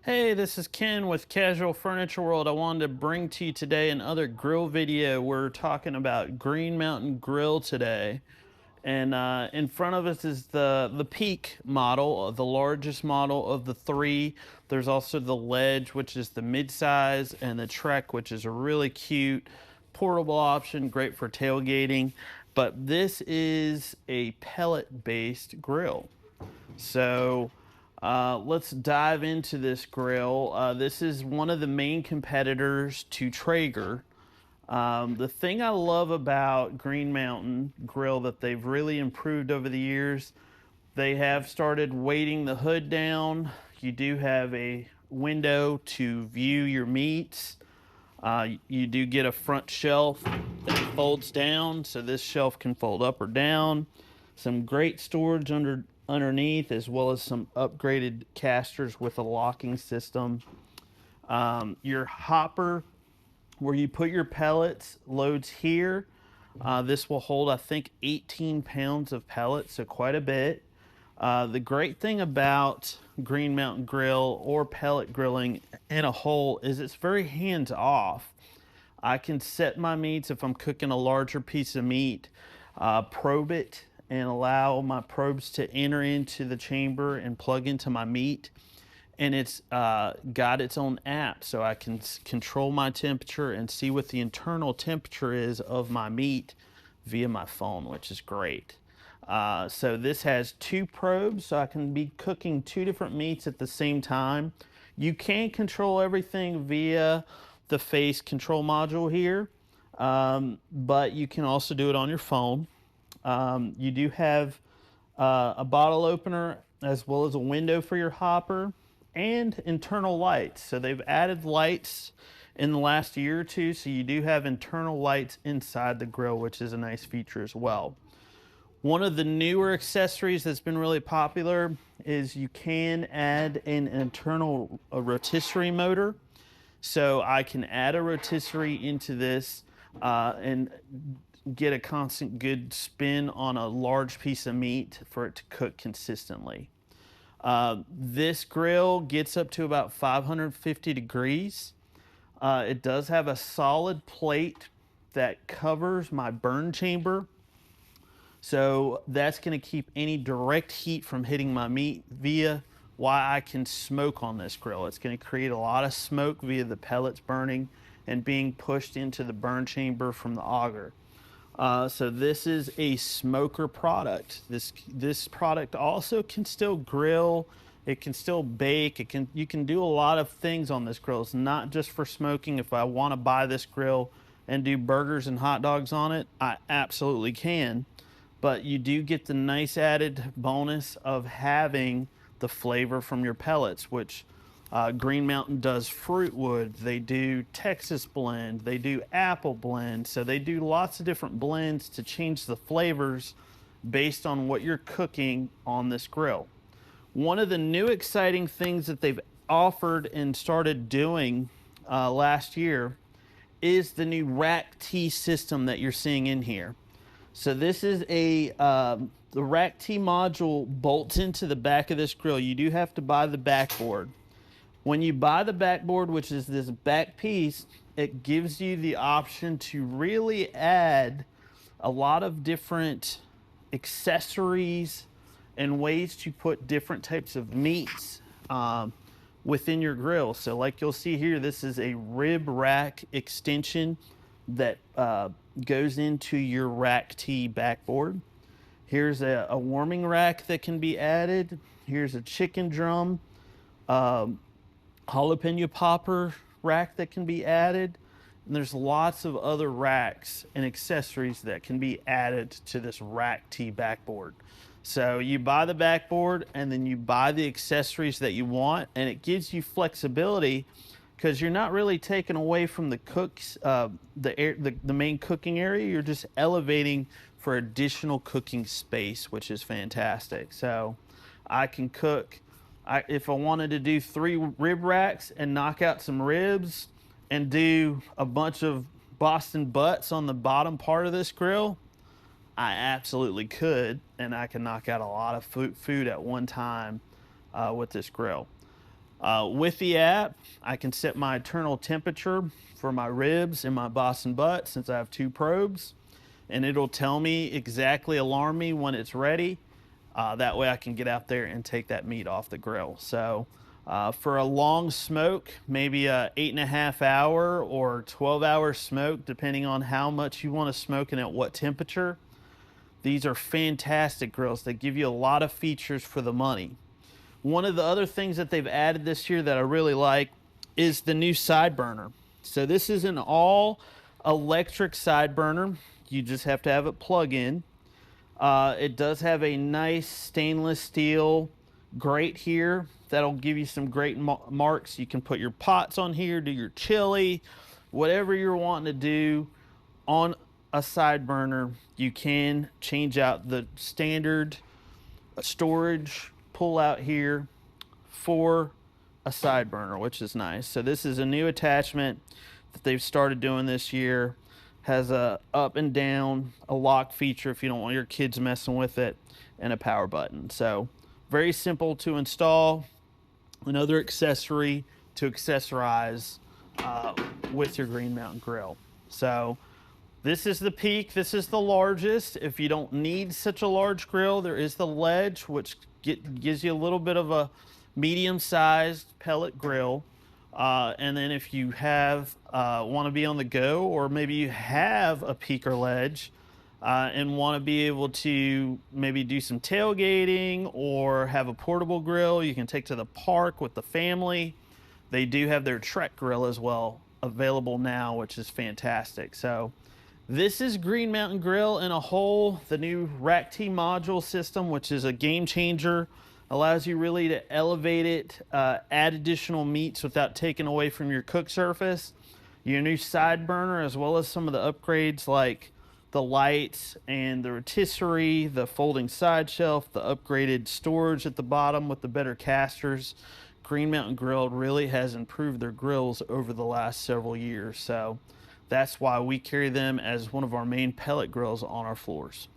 Hey, this is Ken with Casual Furniture World. I wanted to bring to you today another grill video. We're talking about Green Mountain Grill today. And in front of us is the Peak model, the largest model of the three. There's also the Ledge, which is the mid-size, and the Trek, which is a really cute portable option, great for tailgating. But this is a pellet-based grill. So let's dive into this grill. This is one of the main competitors to Traeger. The thing I love about Green Mountain Grill that they've really improved over the years, they have started weighting the hood down. You do have a window to view your meats. You do get a front shelf that folds down, so this shelf can fold up or down. Some great storage underneath, as well as some upgraded casters with a locking system. Your hopper, where you put your pellets, loads here. This will hold, I think, 18 pounds of pellets, so quite a bit. The great thing about Green Mountain Grill or pellet grilling in a whole is it's very hands off. I can set my meats if I'm cooking a larger piece of meat, probe it and allow my probes to enter into the chamber and plug into my meat. And it's got its own app, so I can control my temperature and see what the internal temperature is of my meat via my phone, which is great. So this has two probes, so I can be cooking two different meats at the same time. You can control everything via the face control module here, but you can also do it on your phone. You do have a bottle opener as well as a window for your hopper and internal lights. So they've added lights in the last year or two, so you do have internal lights inside the grill, which is a nice feature as well. One of the newer accessories that's been really popular is you can add an internal rotisserie motor. So I can add a rotisserie into this and get a constant good spin on a large piece of meat for it to cook consistently. This grill gets up to about 550 degrees. It does have a solid plate that covers my burn chamber. So that's going to keep any direct heat from hitting my meat via why I can smoke on this grill. It's going to create a lot of smoke via the pellets burning and being pushed into the burn chamber from the auger. So this is a smoker product. This product also can still grill. It can still bake. You can do a lot of things on this grill. It's not just for smoking. If I want to buy this grill and do burgers and hot dogs on it, I absolutely can. But you do get the nice added bonus of having the flavor from your pellets, which Green Mountain does fruit wood, they do Texas blend, they do apple blend. So they do lots of different blends to change the flavors based on what you're cooking on this grill. One of the new exciting things that they've offered and started doing last year is the new RACKT system that you're seeing in here. So this is the RACKT module bolts into the back of this grill. You do have to buy the backboard. When you buy the backboard, which is this back piece, it gives you the option to really add a lot of different accessories and ways to put different types of meats within your grill. So like you'll see here, this is a rib rack extension that goes into your RACKT backboard. Here's a warming rack that can be added. Here's a chicken drum, jalapeno popper rack that can be added. And there's lots of other racks and accessories that can be added to this RACKT backboard. So you buy the backboard and then you buy the accessories that you want, and it gives you flexibility because you're not really taking away from the cooks, the main cooking area. You're just elevating for additional cooking space, which is fantastic. So I can cook, if I wanted to do 3 rib racks and knock out some ribs and do a bunch of Boston butts on the bottom part of this grill, I absolutely could, and I can knock out a lot of food at one time with this grill. With the app, I can set my internal temperature for my ribs and my Boston butt since I have 2 probes, and it'll tell me exactly, alarm me when it's ready. That way I can get out there and take that meat off the grill. So for a long smoke, maybe a 8.5 hour or 12-hour smoke, depending on how much you want to smoke and at what temperature, these are fantastic grills. They give you a lot of features for the money. One of the other things that they've added this year that I really like is the new SideBURN. So this is an all electric SideBURN. You just have to have it plug in. It does have a nice stainless steel grate here that'll give you some great marks. You can put your pots on here, do your chili, whatever you're wanting to do on a SideBURN. You can change out the standard storage pull out here for a SideBURN, which is nice. So this is a new attachment that they've started doing this year. Has a up and down, a lock feature if you don't want your kids messing with it, and a power button. So very simple to install. Another accessory to accessorize with your Green Mountain Grill. So this is the peak. This is the largest. If you don't need such a large grill, there is the ledge, which gives you a little bit of a medium-sized pellet grill. And then if you have want to be on the go, or maybe you have a peaker ledge and want to be able to maybe do some tailgating or have a portable grill you can take to the park with the family, they do have their Trek grill as well available now, which is fantastic. So this is Green Mountain Grill in a whole. The new RACKT module system, which is a game changer, allows you really to elevate it, add additional meats without taking away from your cook surface. Your new SideBURN, as well as some of the upgrades like the lights and the rotisserie, the folding side shelf, the upgraded storage at the bottom with the better casters. Green Mountain Grill really has improved their grills over the last several years. So that's why we carry them as one of our main pellet grills on our floors.